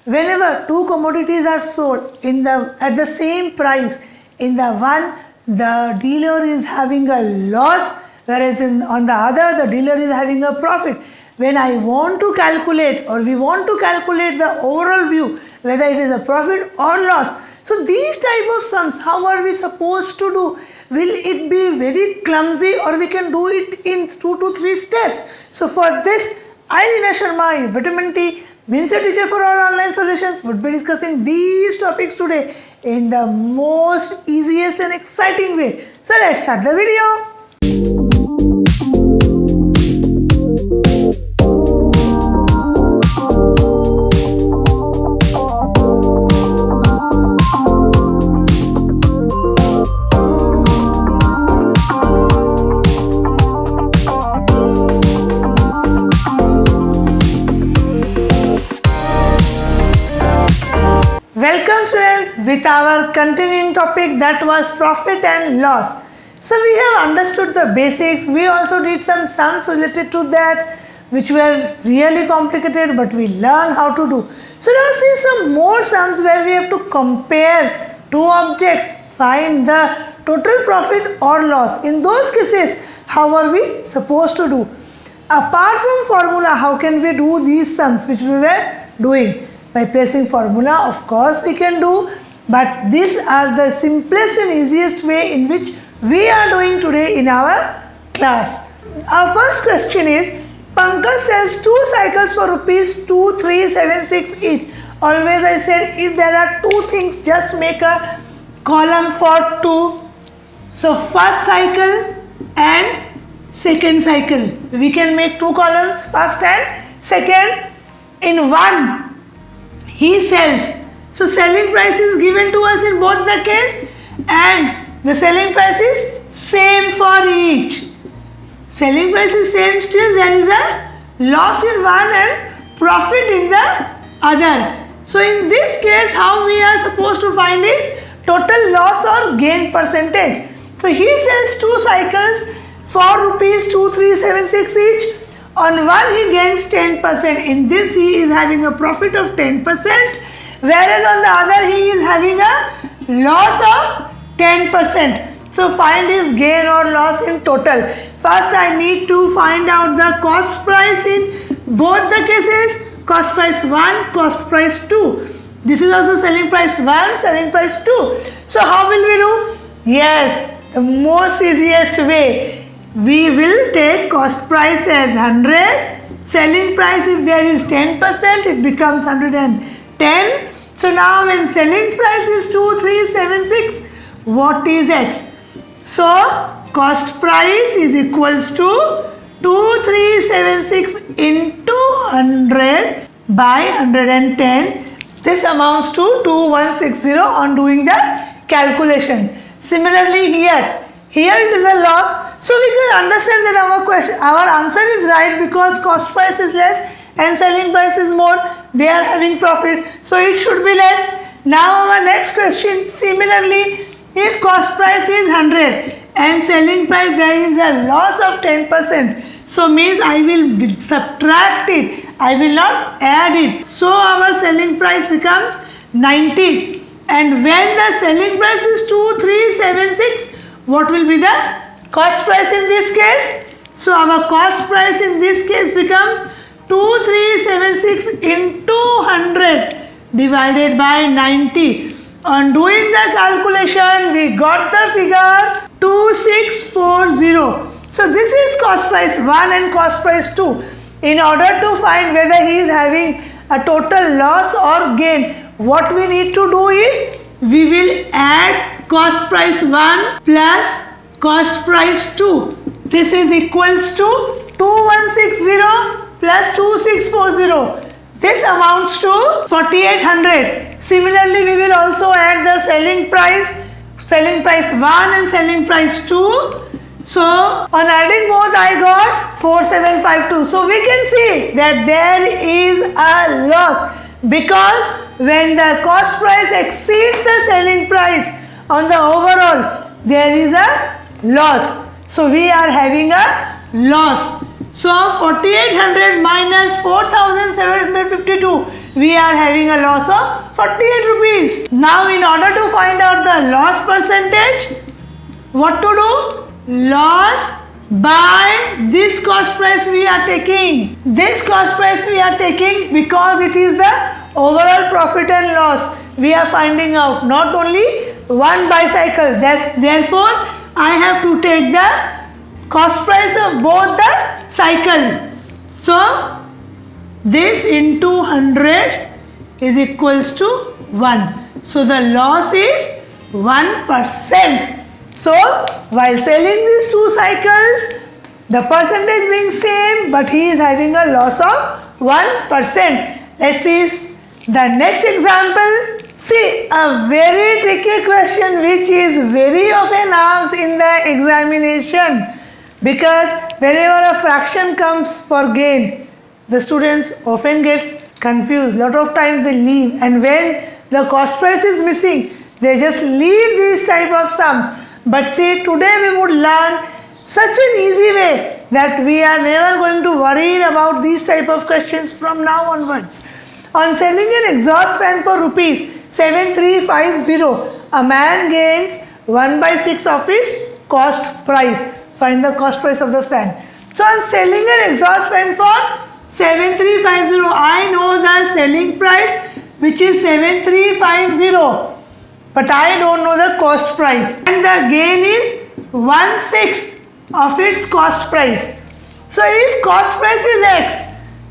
whenever two commodities are sold at the same price, in the one the dealer is having a loss, whereas on the other the dealer is having a profit. When I want to calculate, or we want to calculate the overall view, whether it is a profit or loss, so these type of sums, how are we supposed to do? Will it be very clumsy, or we can do it in 2 to 3 steps? So for this, I, Reena Sharma, Vitamin T, means your teacher for all online solutions, would be discussing these topics today in the most easiest and exciting way. So let's start the video. Welcome students with our continuing topic, that was profit and loss. So we have understood the basics. We also did some sums related to that which were really complicated, but we learned how to do. So now see some more sums where we have to compare two objects, find the total profit or loss. In those cases, how are we supposed to do? Apart from formula, how can we do these sums which we were doing? By placing formula, of course we can do, but these are the simplest and easiest way in which we are doing today in our class. Our first question is, Pankaj sells 2 cycles for rupees 2376 each. Always I said, if there are two things, just make a column for 2. So first cycle and second cycle. We can make 2 columns, first and second. In one, he sells. So selling price is given to us in both the case, and the selling price is same for each. Selling price is same, still there is a loss in one and profit in the other. So in this case, how we are supposed to find is total loss or gain percentage. So he sells 2 cycles for rupees 2376 each. On one he gains 10%. In this he is having a profit of 10%, whereas on the other he is having a loss of 10%. So find his gain or loss in total. First I need to find out the cost price in both the cases. Cost price 1, cost price 2. This is also selling price 1, selling price 2. So how will we do? Yes, the most easiest way. We will take cost price as 100, selling price, if there is 10%, it becomes 110. So now when selling price is 2376, what is X? So cost price is equals to 2376 into 100 by 110. This amounts to 2160 on doing the calculation. Similarly here it is a loss. So we can understand that our answer is right, because cost price is less and selling price is more. They are having profit, so it should be less. Now our next question, similarly, if cost price is 100 and selling price there is a loss of 10%, so means I will subtract it, I will not add it. So our selling price becomes 90, and when the selling price is 2376, what will be the cost price in this case? So our cost price in this case becomes 2376 into 100 divided by 90. On doing the calculation, we got the figure 2640. So this is cost price 1 and cost price 2. In order to find whether he is having a total loss or gain, what we need to do is, we will add cost price 1 plus cost price 2. This is equals to 2160 plus 2640. This amounts to 4800. Similarly, we will also add the selling price 1 and selling price 2. So on adding both I got 4752. So we can see that there is a loss, because when the cost price exceeds the selling price on the overall, there is a loss. So we are having a loss. So 4800 minus 4752, we are having a loss of 48 rupees. Now in order to find out the loss percentage, what to do? Loss by this cost price we are taking. This cost price we are taking because it is the overall profit and loss we are finding out, not only one bicycle. Therefore, I have to take the cost price of both the cycle. So, this into 100 is equals to 1. So, the loss is 1%. So, while selling these two cycles, the percentage being same, but he is having a loss of 1%. Let's see the next example. See, a very tricky question which is very often asked in the examination, because whenever a fraction comes for gain, the students often gets confused. Lot of times they leave, and when the cost price is missing, they just leave these type of sums. But see, today we would learn such an easy way that we are never going to worry about these type of questions from now onwards. On selling an exhaust fan for rupees 7350, a man gains 1/6 of his cost price. Find the cost price of the fan. So on selling an exhaust fan for 7350, I know the selling price which is 7350. But I don't know the cost price, and the gain is 1/6 of its cost price. So if cost price is x,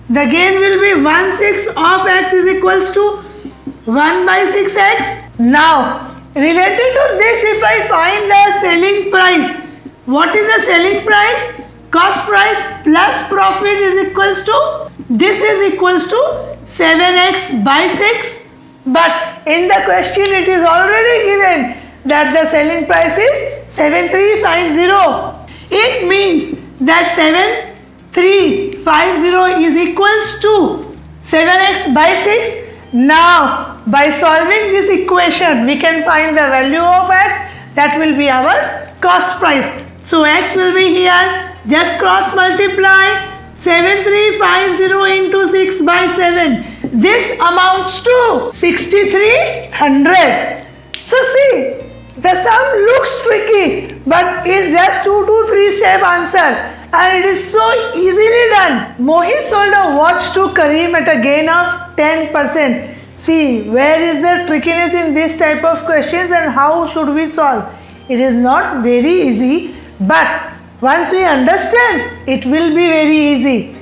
the gain will be 1/6 of x is equals to 1/6x. Now related to this, if I find the selling price, what is the selling price? Cost price plus profit is equals to, this is equals to 7x by 6. But in the question it is already given that the selling price is 7350. It means that 7350 is equals to 7x by 6. Now by solving this equation we can find the value of x, that will be our cost price. So x will be here, just cross multiply 7350 into 6 by 7. This amounts to 6300. So see, the sum looks tricky, but it's just 2 to 3 step answer, and it is so easily done. Mohit sold a watch to Karim at a gain of 10%. See, where is the trickiness in this type of questions and how should we solve? It is not very easy, but once we understand, it will be very easy.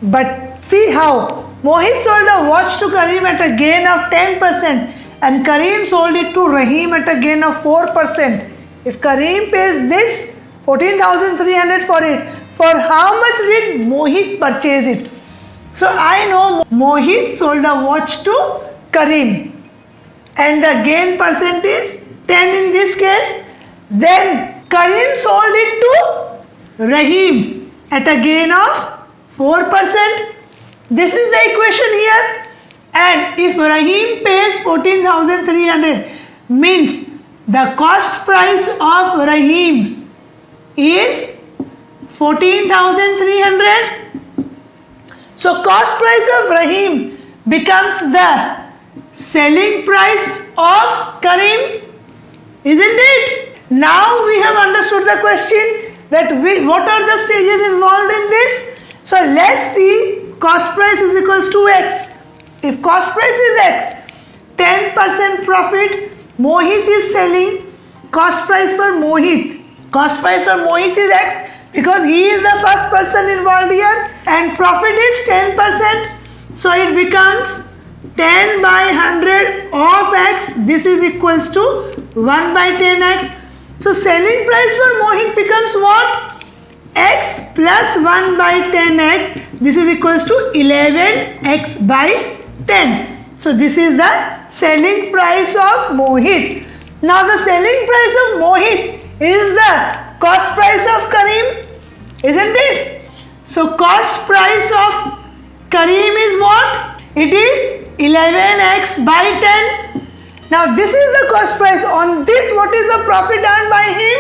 But see how Mohit sold a watch to Karim at a gain of 10% and Karim sold it to Rahim at a gain of 4%. If Karim pays this 14,300 for it, for how much did Mohit purchase it? So I know Mohit sold a watch to Karim and the gain percent is 10 in this case. Then Karim sold it to Rahim at a gain of 4%. This is the equation here, and if Rahim pays 14,300, means the cost price of Rahim is 14,300. So cost price of Rahim becomes the selling price of Karim, isn't it? Now we have understood the question that what are the stages involved in this. So let's see, cost price is equals to x. If cost price is x, 10% profit, Mohit is selling, cost price for Mohit. Cost price for Mohit is x because he is the first person involved here, and profit is 10%. So it becomes 10 by 100 of x. This is equals to 1 by 10x. So selling price for Mohit becomes what? X plus 1 by 10x. This is equals to 11x by 10. So this is the selling price of Mohit. Now the selling price of Mohit is the cost price of Karim, isn't it? So cost price of Karim is what? It is 11x by 10. Now this is the cost price. On this, what is the profit earned by him?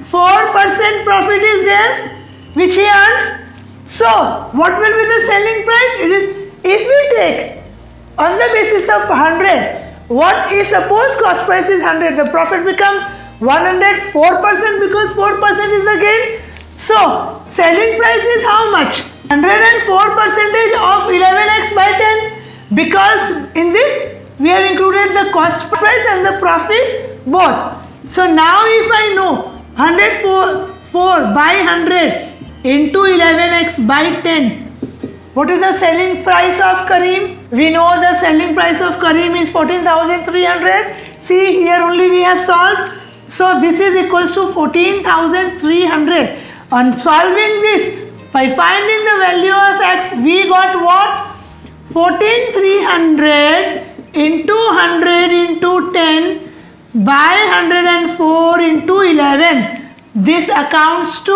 4% profit is there which he earned. So, what will be the selling price? It is, if we take on the basis of 100, what if suppose cost price is 100, the profit becomes 104% because 4% is the gain. So, selling price is how much? 104% of 11x by 10, because in this we have included the cost price and the profit both. So, now if I know 104 by 100 into 11x by 10, what is the selling price of Kareem? We know the selling price of Kareem is 14,300. See, here only we have solved. So this is equals to 14,300. On solving this, by finding the value of x, we got what? 14,300 into 100 into 10 by 104 into 11. This accounts to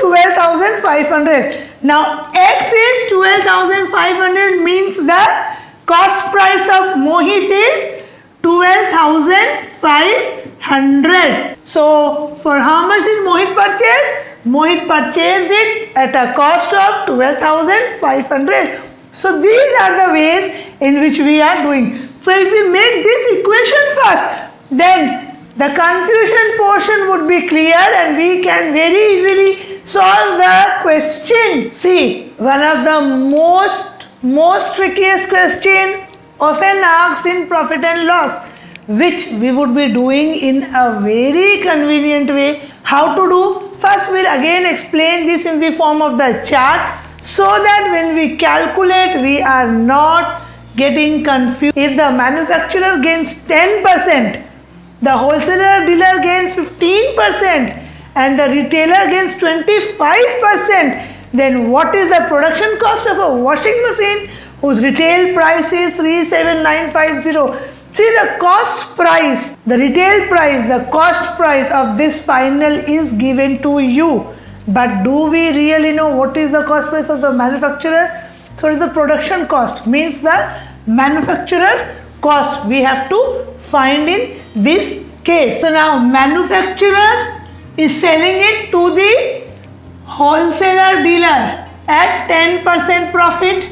12,500. Now x is 12,500 means the cost price of Mohit is 12,500. So for how much did Mohit purchase? Mohit purchased it at a cost of 12,500. So these are the ways in which we are doing. So if we make this equation first, then the confusion portion would be clear and we can very easily solve the question. See, one of the most trickiest question often asked in profit and loss, which we would be doing in a very convenient way. How to do? First, we'll again explain this in the form of the chart so that when we calculate, we are not getting confused. If the manufacturer gains 10%, the wholesaler dealer gains 15% and the retailer gains 25%, then what is the production cost of a washing machine whose retail price is 37,950? See, the cost price, the retail price, the cost price of this final is given to you. But do we really know what is the cost price of the manufacturer? So it is the production cost, means the manufacturer cost we have to find in this case. So now manufacturer is selling it to the wholesaler dealer at 10% profit.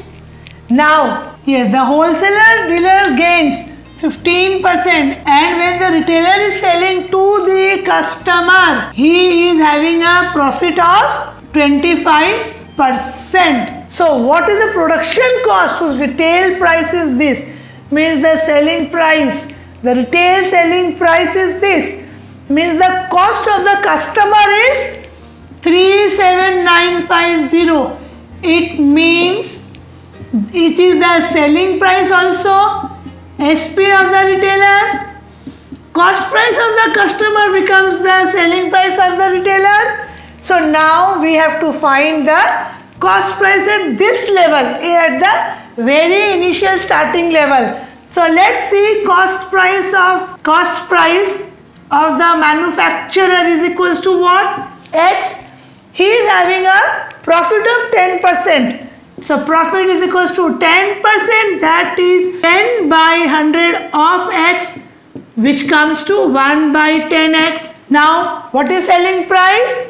Now yes, the wholesaler dealer gains 15% and when the retailer is selling to the customer, he is having a profit of 25%. So what is the production cost whose retail price is this? Means the selling price, the retail selling price is this, means the cost of the customer is 37,950. It means it is the selling price also, SP of the retailer, cost price of the customer becomes the selling price of the retailer. So now we have to find the cost price at this level, at the very initial starting level. So let's see, cost price of the manufacturer is equals to what? X. He is having a profit of 10%. So profit is equals to 10%, that is 10 by 100 of x, which comes to 1 by 10x. Now what is selling price?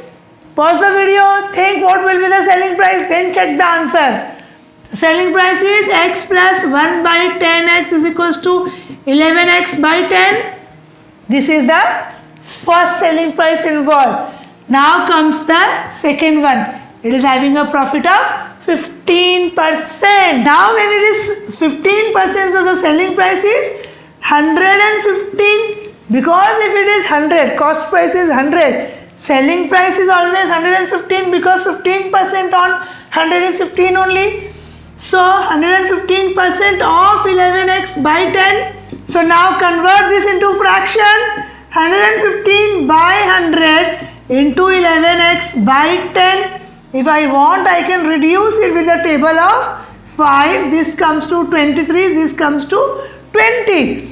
Pause the video, think what will be the selling price, then check the answer. Selling price is x plus 1 by 10x is equals to 11x by 10. This is the first selling price involved. Now comes the second one. It is having a profit of 15%. Now when it is 15%, so the selling price is 115, because if it is 100, cost price is 100, selling price is always 115 because 15% on 100 is 15 only. So 115% of 11x by 10. So now convert this into fraction. 115 by 100 into 11x by 10. If I want, I can reduce it with a table of 5. This comes to 23, this comes to 20.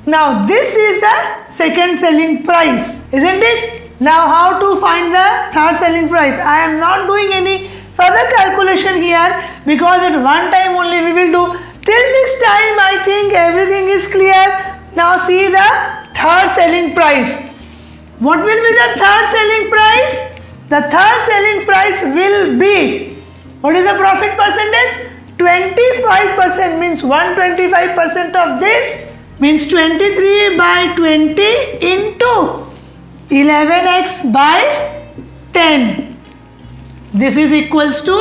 Now this is the second selling price, isn't it? Now how to find the third selling price? I am not doing any further calculation here because at one time only we will do. Till this time I think everything is clear. Now see the third selling price. What will be the third selling price? The third selling price will be What is the profit percentage? 25%, means 125% of this means 23 by 20 into 11x by 10. This is equals to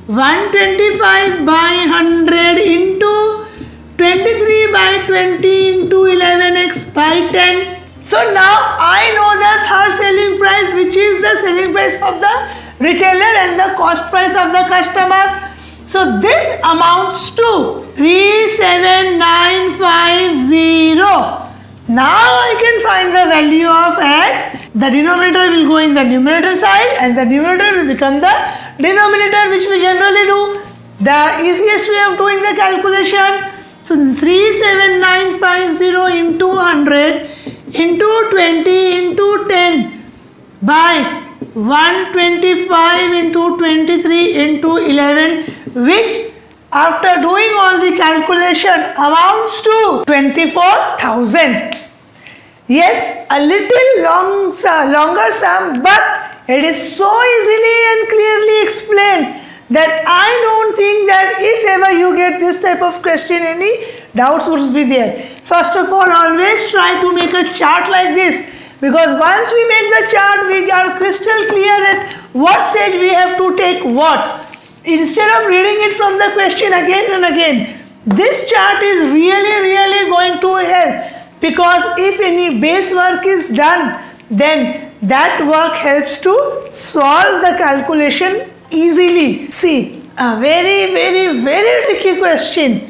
125 by 100 into 23 by 20 into 11x by 10. So now I know the third selling price, which is the selling price of the retailer and the cost price of the customer. So this amounts to 37950. Now I can find the value of x. The denominator will go in the numerator side and the numerator will become the denominator, which we generally do. The easiest way of doing the calculation. So 37950 into 100 into 20 into 10 by 125 into 23 into 11, which after doing all the calculation amounts to 24,000. Yes, a little longer sum, but it is so easily and clearly explained that I don't think that if ever you get this type of question, any doubts would be there. First of all, always try to make a chart like this, because once we make the chart, we are crystal clear at what stage we have to take what. Instead of reading it from the question again and again, this chart is really going to help, because if any base work is done, then that work helps to solve the calculation easily. See, a very tricky question.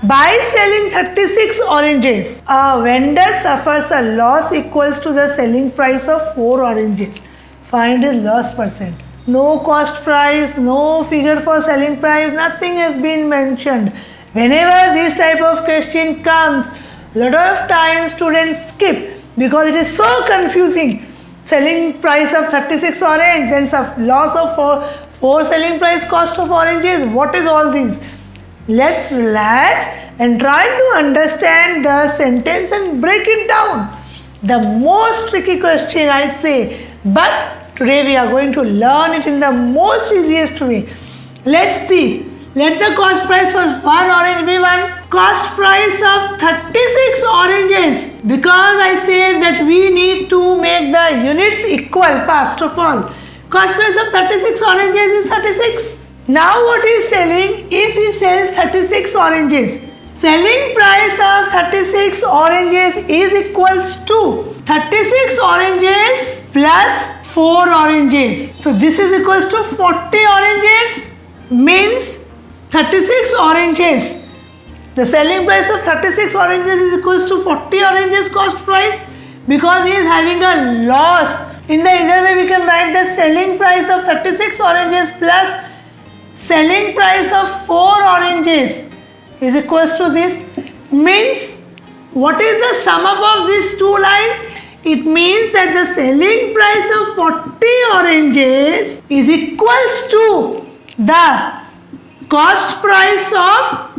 By selling 36 oranges, a vendor suffers a loss equals to the selling price of 4 oranges. Find his loss percent. No cost price, no figure for selling price, nothing has been mentioned. Whenever this type of question comes, lot of times students skip because it is so confusing. Selling price of 36 orange, then loss of 4 selling price cost of oranges. What is all this? Let's relax and try to understand the sentence and break it down. The most tricky question, I say, but today we are going to learn it in the most easiest way. Let's see. Let the cost price for 1 orange be 1. Cost price of 36 oranges. Because I said that we need to make the units equal first of all. Cost price of 36 oranges is 36. Now what he is selling? If he sells 36 oranges, selling price of 36 oranges is equals to 36 oranges plus 4 oranges. So this is equals to 40 oranges, means 36 oranges. The selling price of 36 oranges is equals to 40 oranges cost price, because he is having a loss. In the either way we can write the selling price of 36 oranges plus selling price of 4 oranges is equals to this. Means what is the sum up of these two lines? It means that the selling price of 40 oranges is equals to the cost price of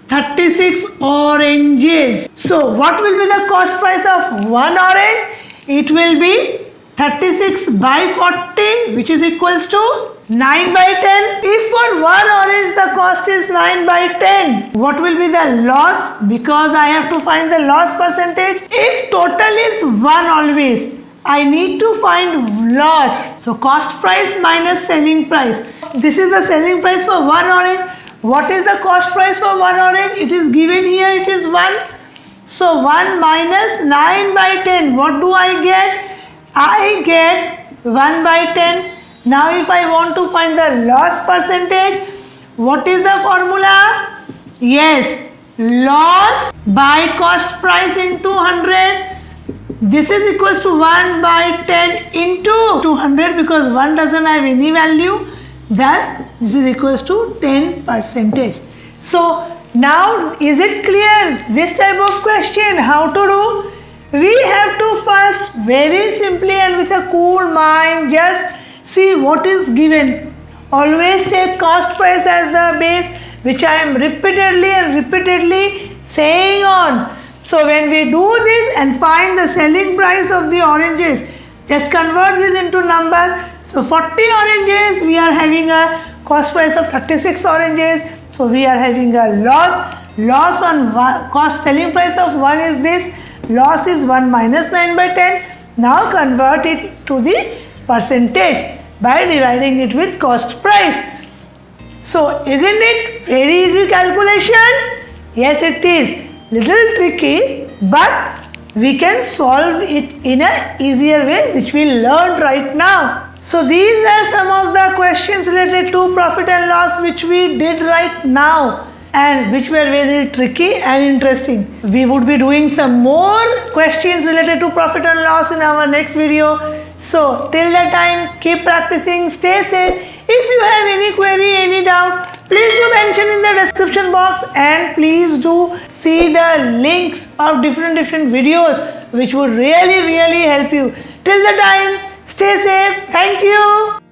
36 oranges. So what will be the cost price of 1 orange? It will be 36 by 40, which is equals to 9 by 10. If for 1 orange the cost is 9 by 10, what will be the loss? Because I have to find the loss percentage. If total is 1 always, I need to find loss. So cost price minus selling price. This is the selling price for 1 orange. What is the cost price for 1 orange? It is given here, it is 1. So 1 minus 9 by 10. What do I get? I get 1 by 10. Now if I want to find the loss percentage, what is the formula? Yes, loss by cost price into 100. This is equals to 1 by 10 into 200, because 1 doesn't have any value. Thus, this is equals to 10%. So, now is it clear this type of question how to do? We have to first very simply and with a cool mind just see what is given. Always take cost price as the base, which I am repeatedly saying on. So when we do this and find the selling price of the oranges, just convert this into number. So 40 oranges we are having a cost price of 36 oranges. So we are having a loss on cost selling price of 1 is this, loss is 1 minus 9 by 10. Now convert it to the percentage by dividing it with cost price. So isn't it very easy calculation? Yes, it is little tricky, but we can solve it in a easier way, which we learned right now. So these were some of the questions related to profit and loss which we did right now, and which were very tricky and interesting. We would be doing some more questions related to profit and loss in our next video. So till that time, keep practicing, stay safe. If you have any query, any doubt, please do mention in the description box, and please do see the links of different videos which would really help you. Till the time, stay safe. Thank you.